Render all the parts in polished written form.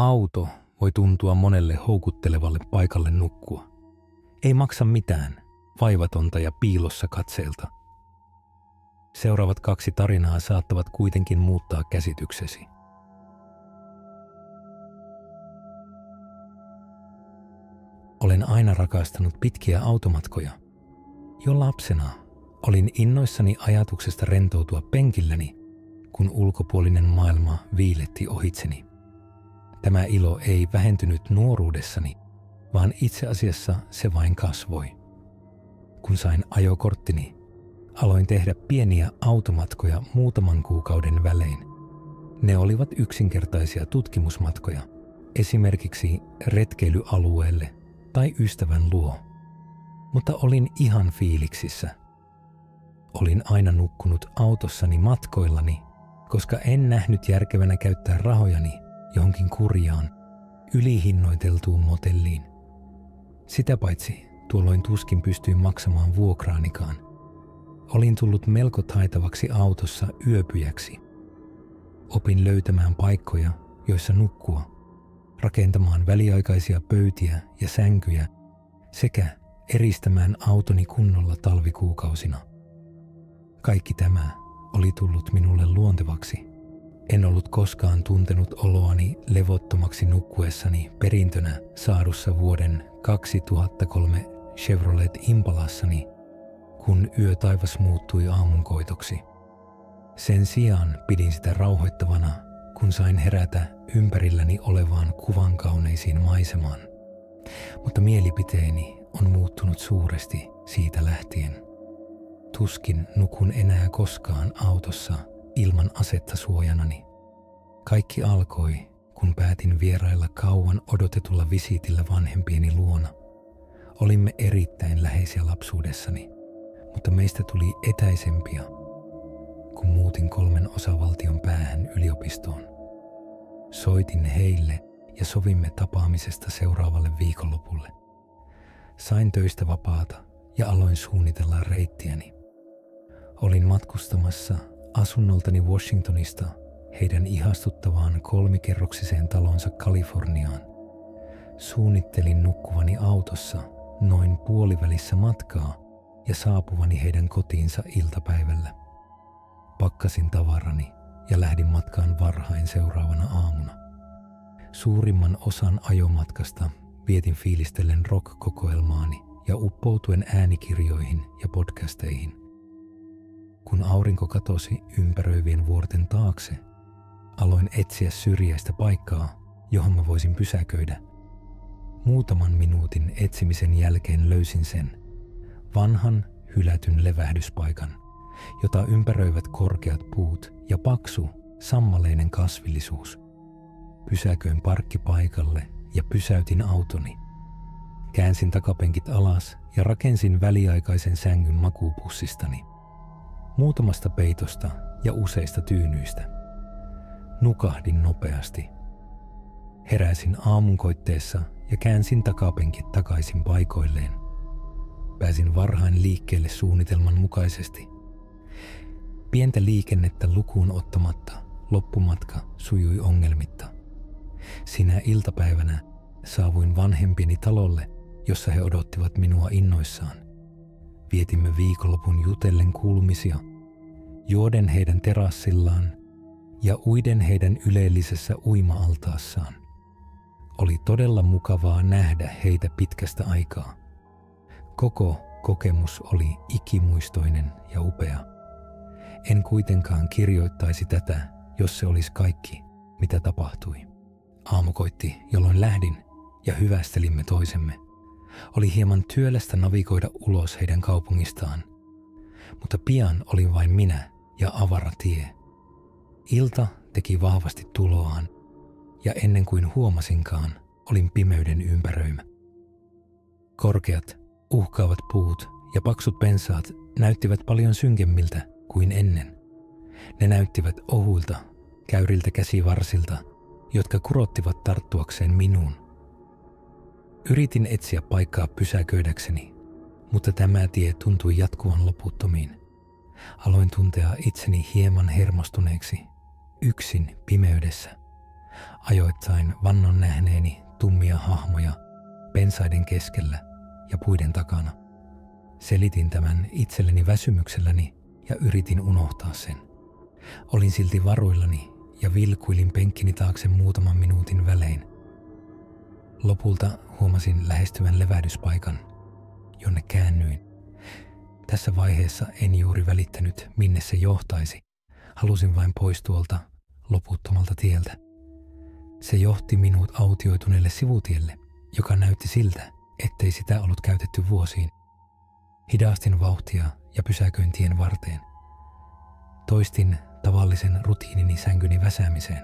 Auto voi tuntua monelle houkuttelevalle paikalle nukkua. Ei maksa mitään, vaivatonta ja piilossa katseelta. Seuraavat 2 tarinaa saattavat kuitenkin muuttaa käsityksesi. Olen aina rakastanut pitkiä automatkoja. Jo lapsena olin innoissani ajatuksesta rentoutua penkilläni, kun ulkopuolinen maailma viiletti ohitseni. Tämä ilo ei vähentynyt nuoruudessani, vaan itse asiassa se vain kasvoi. Kun sain ajokorttini, aloin tehdä pieniä automatkoja muutaman kuukauden välein. Ne olivat yksinkertaisia tutkimusmatkoja, esimerkiksi retkeilyalueelle tai ystävän luo. Mutta olin ihan fiiliksissä. Olin aina nukkunut autossani matkoillani, koska en nähnyt järkevänä käyttää rahojani johonkin kurjaan, ylihinnoiteltuun motelliin. Sitä paitsi tuolloin tuskin pystyin maksamaan vuokraanikaan. Olin tullut melko taitavaksi autossa yöpyjäksi. Opin löytämään paikkoja, joissa nukkua, rakentamaan väliaikaisia pöytiä ja sänkyjä sekä eristämään autoni kunnolla talvikuukausina. Kaikki tämä oli tullut minulle luontevaksi. En ollut koskaan tuntenut oloani levottomaksi nukkuessani perintönä saadussa vuoden 2003 Chevrolet Impalassani, kun yötaivas muuttui aamunkoitoksi. Sen sijaan pidin sitä rauhoittavana, kun sain herätä ympärilläni olevaan kuvankauneisiin maisemaan. Mutta mielipiteeni on muuttunut suuresti siitä lähtien. Tuskin nukun enää koskaan autossa ilman asetta suojanani. Kaikki alkoi, kun päätin vierailla kauan odotetulla visiitillä vanhempieni luona. Olimme erittäin läheisiä lapsuudessani, mutta meistä tuli etäisempiä, kun muutin 3 osavaltion päähän yliopistoon. Soitin heille ja sovimme tapaamisesta seuraavalle viikonlopulle. Sain töistä vapaata ja aloin suunnitella reittiäni. Olin matkustamassa asunnoltani Washingtonista heidän ihastuttavaan 3-kerroksiseen talonsa Kaliforniaan. Suunnittelin nukkuvani autossa noin puolivälissä matkaa ja saapuvani heidän kotiinsa iltapäivällä. Pakkasin tavarani ja lähdin matkaan varhain seuraavana aamuna. Suurimman osan ajomatkasta vietin fiilistellen rock-kokoelmaani ja uppoutuen äänikirjoihin ja podcasteihin. Kun aurinko katosi ympäröivien vuorten taakse, aloin etsiä syrjäistä paikkaa, johon mä voisin pysäköidä. Muutaman minuutin etsimisen jälkeen löysin sen, vanhan hylätyn levähdyspaikan, jota ympäröivät korkeat puut ja paksu, sammaleinen kasvillisuus. Pysäköin parkkipaikalle ja pysäytin autoni. Käänsin takapenkit alas ja rakensin väliaikaisen sängyn makuupussistani. Muutamasta peitosta ja useista tyynyistä. Nukahdin nopeasti. Heräsin aamunkoitteessa ja käänsin takapenkit takaisin paikoilleen. Pääsin varhain liikkeelle suunnitelman mukaisesti. Pientä liikennettä lukuun ottamatta loppumatka sujui ongelmitta. Sinä iltapäivänä saavuin vanhempieni talolle, jossa he odottivat minua innoissaan. Vietimme viikonlopun jutellen kuulumisia, juoden heidän terassillaan ja uiden heidän yleellisessä uima-altaassaan. Oli todella mukavaa nähdä heitä pitkästä aikaa. Koko kokemus oli ikimuistoinen ja upea. En kuitenkaan kirjoittaisi tätä, jos se olisi kaikki, mitä tapahtui. Aamu koitti, jolloin lähdin ja hyvästelimme toisemme. Oli hieman työlästä navigoida ulos heidän kaupungistaan, mutta pian olin vain minä ja avara tie. Ilta teki vahvasti tuloaan, ja ennen kuin huomasinkaan, olin pimeyden ympäröimä. Korkeat, uhkaavat puut ja paksut pensaat näyttivät paljon synkemmiltä kuin ennen. Ne näyttivät ohuilta, käyriltä käsivarsilta, jotka kurottivat tarttuakseen minuun. Yritin etsiä paikkaa pysäköidäkseni, mutta tämä tie tuntui jatkuvan loputtomiin. Aloin tuntea itseni hieman hermostuneeksi, yksin pimeydessä. Ajoittain vannon nähneeni tummia hahmoja pensaiden keskellä ja puiden takana. Selitin tämän itselleni väsymykselläni ja yritin unohtaa sen. Olin silti varuillani ja vilkuilin penkkini taakse muutaman minuutin välein. Lopulta huomasin lähestyvän levähdyspaikan, jonne käännyin. Tässä vaiheessa en juuri välittänyt, minne se johtaisi. Halusin vain pois tuolta loputtomalta tieltä. Se johti minut autioituneelle sivutielle, joka näytti siltä, ettei sitä ollut käytetty vuosiin. Hidastin vauhtia ja pysäköin tien varteen. Toistin tavallisen rutiinini sänkyni väsäämiseen.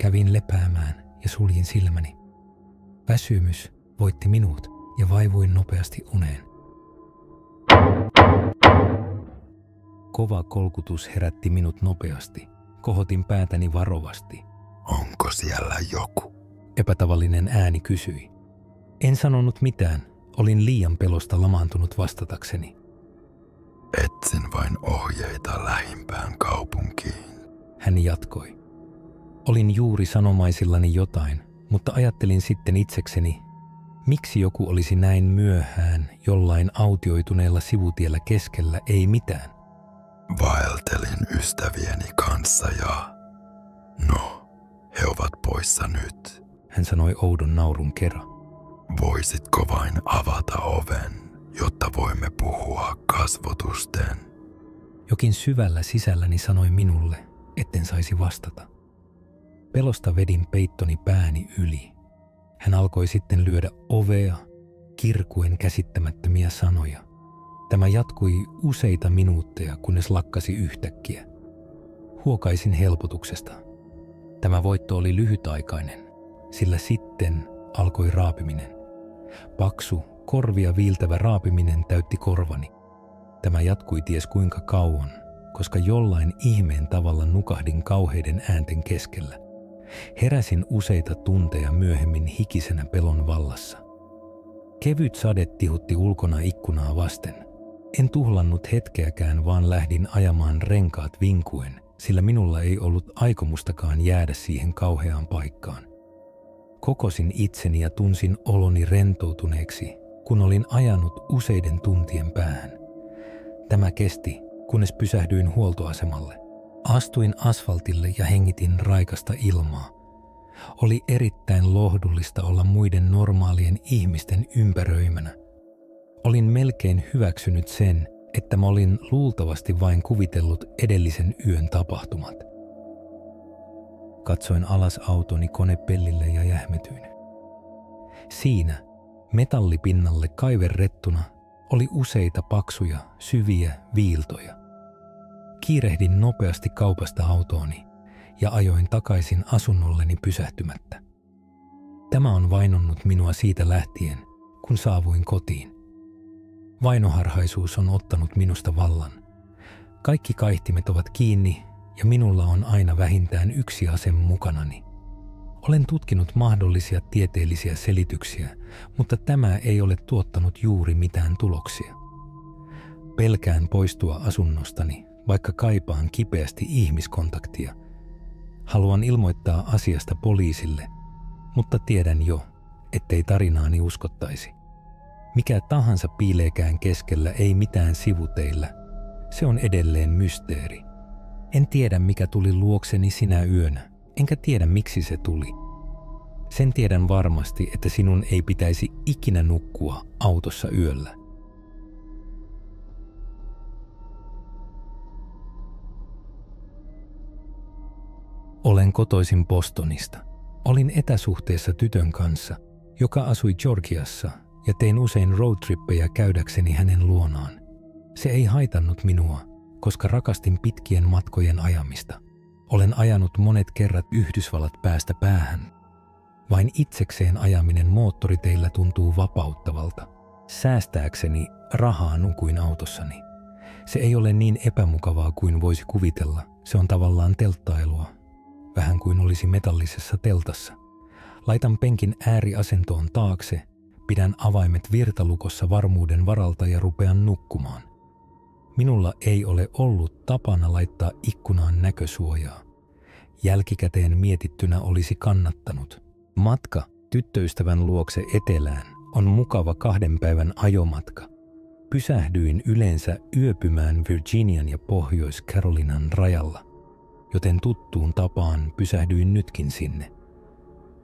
Kävin lepäämään ja suljin silmäni. Väsymys voitti minut ja vaivuin nopeasti uneen. Kova kolkutus herätti minut nopeasti. Kohotin päätäni varovasti. Onko siellä joku? Epätavallinen ääni kysyi. En sanonut mitään. Olin liian pelosta lamaantunut vastatakseni. Etsin vain ohjeita lähimpään kaupunkiin. Hän jatkoi. Olin juuri sanomaisillani jotain, mutta ajattelin sitten itsekseni, miksi joku olisi näin myöhään jollain autioituneella sivutiellä keskellä ei mitään. Vaeltelin ystävieni kanssa ja... No, he ovat poissa nyt. Hän sanoi oudon naurun kera. Voisitko vain avata oven, jotta voimme puhua kasvotusten? Jokin syvällä sisälläni sanoi minulle, etten saisi vastata. Pelosta vedin peittoni pääni yli. Hän alkoi sitten lyödä ovea, kirkuen käsittämättömiä sanoja. Tämä jatkui useita minuutteja, kunnes lakkasi yhtäkkiä. Huokaisin helpotuksesta. Tämä voitto oli lyhytaikainen, sillä sitten alkoi raapiminen. Paksu, korvia viiltävä raapiminen täytti korvani. Tämä jatkui ties kuinka kauan, koska jollain ihmeen tavalla nukahdin kauheiden äänten keskellä. Heräsin useita tunteja myöhemmin hikisenä pelon vallassa. Kevyt sade tihutti ulkona ikkunaa vasten. En tuhlannut hetkeäkään, vaan lähdin ajamaan renkaat vinkuen, sillä minulla ei ollut aikomustakaan jäädä siihen kauheaan paikkaan. Kokosin itseni ja tunsin oloni rentoutuneeksi, kun olin ajanut useiden tuntien päähän. Tämä kesti, kunnes pysähdyin huoltoasemalle. Astuin asfaltille ja hengitin raikasta ilmaa. Oli erittäin lohdullista olla muiden normaalien ihmisten ympäröimänä. Olin melkein hyväksynyt sen, että mä olin luultavasti vain kuvitellut edellisen yön tapahtumat. Katsoin alas autoni konepellille ja jähmetyin. Siinä, metallipinnalle kaiverrettuna, oli useita paksuja, syviä viiltoja. Kiirehdin nopeasti kaupasta autooni ja ajoin takaisin asunnolleni pysähtymättä. Tämä on vainonnut minua siitä lähtien, kun saavuin kotiin. Vainoharhaisuus on ottanut minusta vallan. Kaikki kaihtimet ovat kiinni ja minulla on aina vähintään yksi ase mukanani. Olen tutkinut mahdollisia tieteellisiä selityksiä, mutta tämä ei ole tuottanut juuri mitään tuloksia. Pelkään poistua asunnostani, vaikka kaipaan kipeästi ihmiskontaktia. Haluan ilmoittaa asiasta poliisille, mutta tiedän jo, ettei tarinaani uskottaisi. Mikä tahansa piileekään keskellä, ei mitään sivuteillä. Se on edelleen mysteeri. En tiedä, mikä tuli luokseni sinä yönä, enkä tiedä, miksi se tuli. Sen tiedän varmasti, että sinun ei pitäisi ikinä nukkua autossa yöllä. Olen kotoisin Bostonista. Olin etäsuhteessa tytön kanssa, joka asui Georgiassa, ja tein usein roadtrippejä käydäkseni hänen luonaan. Se ei haitannut minua, koska rakastin pitkien matkojen ajamista. Olen ajanut monet kerrat Yhdysvallat päästä päähän. Vain itsekseen ajaminen moottoriteillä tuntuu vapauttavalta. Säästääkseni rahaa nukuin autossani. Se ei ole niin epämukavaa kuin voisi kuvitella. Se on tavallaan telttailua, vähän kuin olisi metallisessa teltassa. Laitan penkin ääriasentoon taakse, pidän avaimet virtalukossa varmuuden varalta ja rupean nukkumaan. Minulla ei ole ollut tapana laittaa ikkunaan näkösuojaa. jälkikäteen mietittynä olisi kannattanut. Matka tyttöystävän luokse etelään on mukava 2 päivän ajomatka. Pysähdyin yleensä yöpymään Virginian ja Pohjois-Carolinan rajalla, joten tuttuun tapaan pysähdyin nytkin sinne.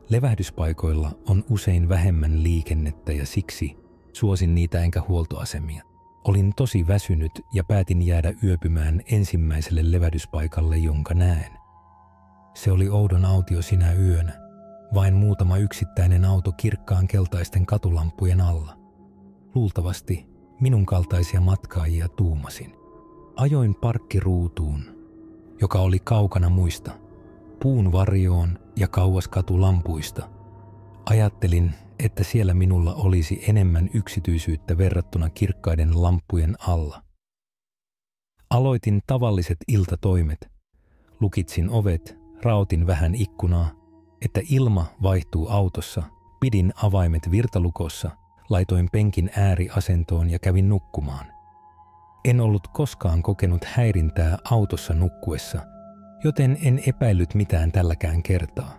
Levähdyspaikoilla on usein vähemmän liikennettä ja siksi suosin niitä enkä huoltoasemia. Olin tosi väsynyt ja päätin jäädä yöpymään ensimmäiselle levähdyspaikalle, jonka näen. Se oli oudon autio sinä yönä, vain muutama yksittäinen auto kirkkaan keltaisten katulampujen alla. Luultavasti minun kaltaisia matkaajia, tuumasin. Ajoin parkkiruutuun, joka oli kaukana muista, puun varjoon ja kauas katulampuista. Ajattelin, että siellä minulla olisi enemmän yksityisyyttä verrattuna kirkkaiden lamppujen alla. Aloitin tavalliset iltatoimet. Lukitsin ovet, raotin vähän ikkunaa, että ilma vaihtuu autossa, pidin avaimet virtalukossa, laitoin penkin ääriasentoon ja kävin nukkumaan. En ollut koskaan kokenut häirintää autossa nukkuessa, joten en epäillyt mitään tälläkään kertaa.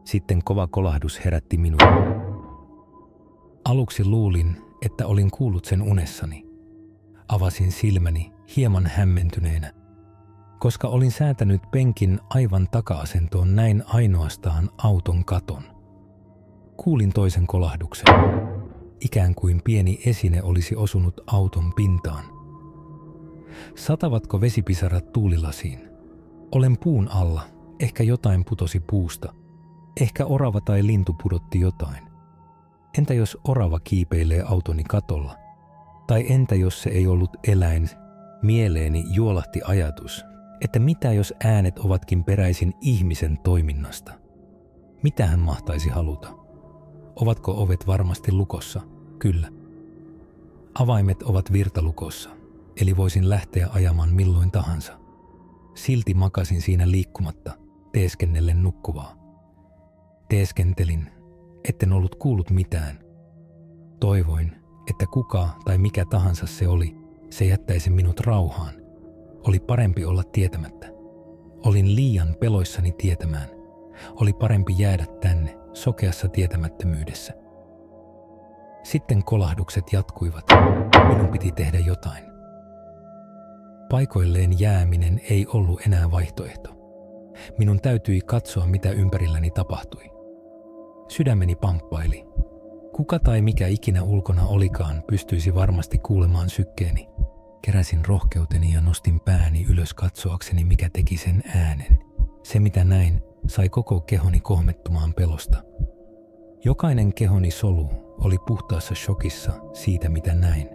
Sitten kova kolahdus herätti minut. Aluksi luulin, että olin kuullut sen unessani. Avasin silmäni hieman hämmentyneenä. Koska olin säätänyt penkin aivan taka-asentoon, näin ainoastaan auton katon. Kuulin toisen kolahduksen. Ikään kuin pieni esine olisi osunut auton pintaan. Satavatko vesipisarat tuulilasiin? Olen puun alla. Ehkä jotain putosi puusta. Ehkä orava tai lintu pudotti jotain. Entä jos orava kiipeilee autoni katolla? Tai entä jos se ei ollut eläin? Mieleeni juolahti ajatus, että mitä jos äänet ovatkin peräisin ihmisen toiminnasta? Mitä hän mahtaisi haluta? Ovatko ovet varmasti lukossa? Kyllä. Avaimet ovat virtalukossa, eli voisin lähteä ajamaan milloin tahansa. Silti makasin siinä liikkumatta, teeskennellen nukkuvaa. Teeskentelin, etten ollut kuullut mitään. Toivoin, että kuka tai mikä tahansa se oli, se jättäisi minut rauhaan. Oli parempi olla tietämättä. Olin liian peloissani tietämään. Oli parempi jäädä tänne, sokeassa tietämättömyydessä. Sitten kolahdukset jatkuivat. Minun piti tehdä jotain. Paikoilleen jääminen ei ollut enää vaihtoehto. Minun täytyi katsoa, mitä ympärilläni tapahtui. Sydämeni pamppaili. Kuka tai mikä ikinä ulkona olikaan pystyisi varmasti kuulemaan sykkeeni. Keräsin rohkeuteni ja nostin pääni ylös katsoakseni, mikä teki sen äänen. Se, mitä näin, sai koko kehoni kohmettumaan pelosta. Jokainen kehoni solu oli puhtaassa shokissa siitä, mitä näin.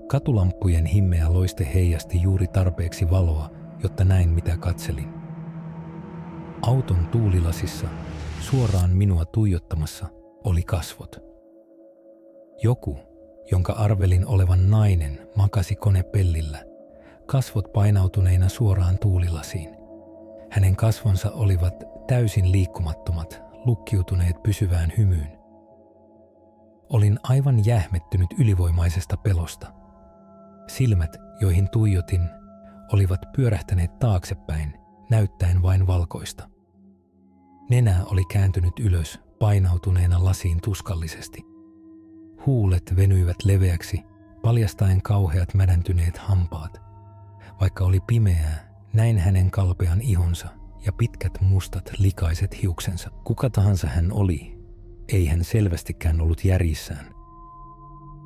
Katulampujen himmeä loiste heijasti juuri tarpeeksi valoa, jotta näin, mitä katselin. Auton tuulilasissa, suoraan minua tuijottamassa, oli kasvot. Joku, jonka arvelin olevan nainen, makasi konepellillä, kasvot painautuneina suoraan tuulilasiin. Hänen kasvonsa olivat täysin liikkumattomat, lukkiutuneet pysyvään hymyyn. Olin aivan jähmettynyt ylivoimaisesta pelosta. Silmät, joihin tuijotin, olivat pyörähtäneet taaksepäin, näyttäen vain valkoista. Nenä oli kääntynyt ylös, painautuneena lasiin tuskallisesti. Huulet venyivät leveäksi, paljastaen kauheat mädäntyneet hampaat. Vaikka oli pimeää, näin hänen kalpean ihonsa ja pitkät mustat likaiset hiuksensa. Kuka tahansa hän oli, ei hän selvästikään ollut järjissään.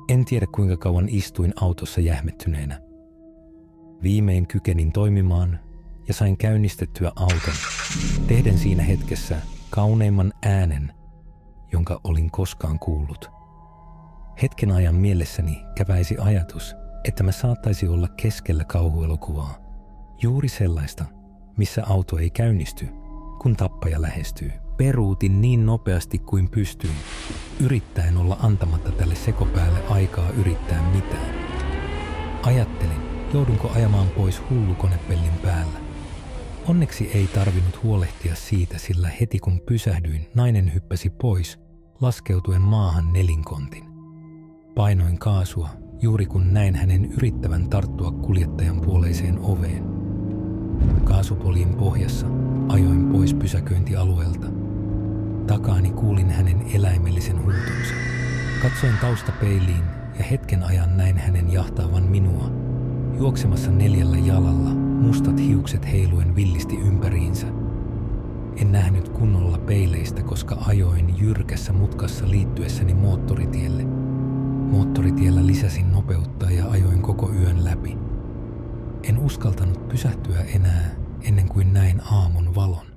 En tiedä kuinka kauan istuin autossa jähmettyneenä. Viimein kykenin toimimaan ja sain käynnistettyä auton, tehden siinä hetkessä kauneimman äänen, jonka olin koskaan kuullut. Hetken ajan mielessäni käväisi ajatus, että mä saattaisi olla keskellä kauhuelokuvaa. Juuri sellaista, missä auto ei käynnisty, kun tappaja lähestyy. Peruutin niin nopeasti kuin pystyin, yrittäen olla antamatta tälle sekopäälle aikaa yrittää mitään. Ajattelin, joudunko ajamaan pois hullukonepellin päällä. Onneksi ei tarvinnut huolehtia siitä, sillä heti kun pysähdyin, nainen hyppäsi pois, laskeutuen maahan nelinkontin. Painoin kaasua, juuri kun näin hänen yrittävän tarttua kuljettajan puoleiseen oveen. Kaasupoljin pohjassa ajoin pois pysäköintialueelta. Takaani kuulin hänen eläimellisen huutonsa. Katsoin taustapeiliin ja hetken ajan näin hänen jahtaavan minua, juoksemassa 4 jalalla, mustat hiukset heiluen villisti ympäriinsä. En nähnyt kunnolla peileistä, koska ajoin jyrkässä mutkassa liittyessäni moottoritielle. Moottoritiellä lisäsin nopeutta ja ajoin koko yön läpi. En uskaltanut pysähtyä enää ennen kuin näin aamun valon.